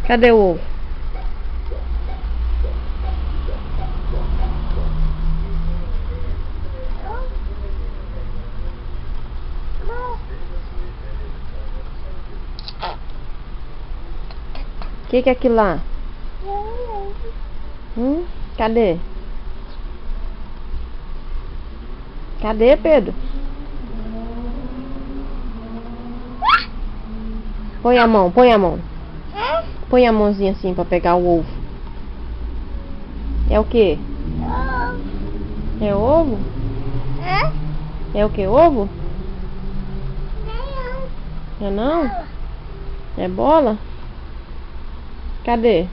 Cadê o ovo? O que é aquilo lá? Cadê? Cadê, Pedro? Põe a mão, põe a mão. Põe a mãozinha assim pra pegar o ovo. É o quê? É ovo? É o que? Ovo? É não? É bola? Cadê?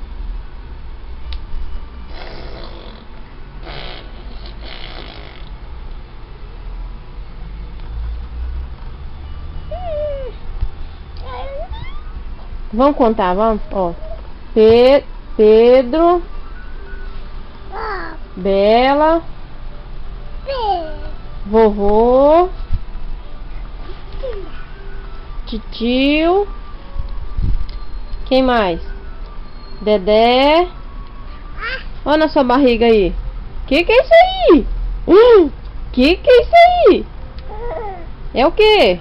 Vamos contar, vamos? Ó. Pedro. Bela. Vovô. Titio. Quem mais? Dedé. Olha na sua barriga aí. Que é isso aí? Que é isso aí? É o quê?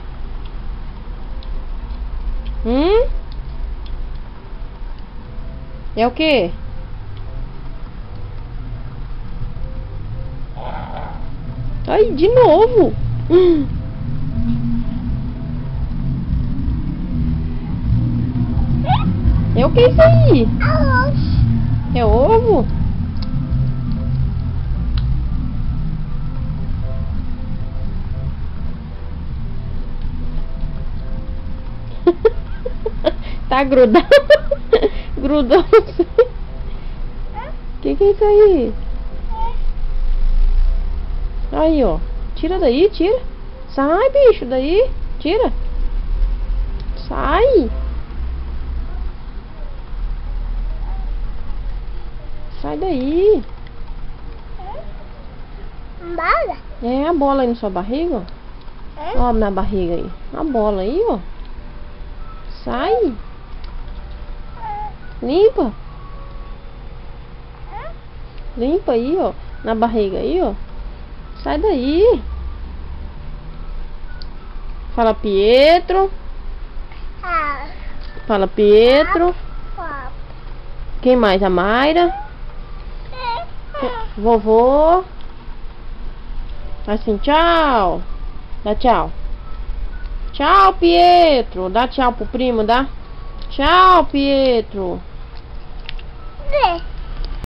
É o quê? Ai, de novo. É o que é isso aí? É ovo? Tá grudado. Grudou. Que é isso aí? Aí, ó. Tira daí, tira. Sai, bicho, daí. Tira. Sai. Sai daí. Bola? É a bola aí na sua barriga, ó. Ó na barriga aí. A bola aí, ó. Sai. Limpa. Limpa aí, ó. Na barriga aí, ó. Sai daí. Fala Pietro. Fala Pietro. Quem mais? A Mayra. Vovô. Assim, tchau. Dá tchau. Tchau, Pietro. Dá tchau pro primo, dá? Tchau, Pietro.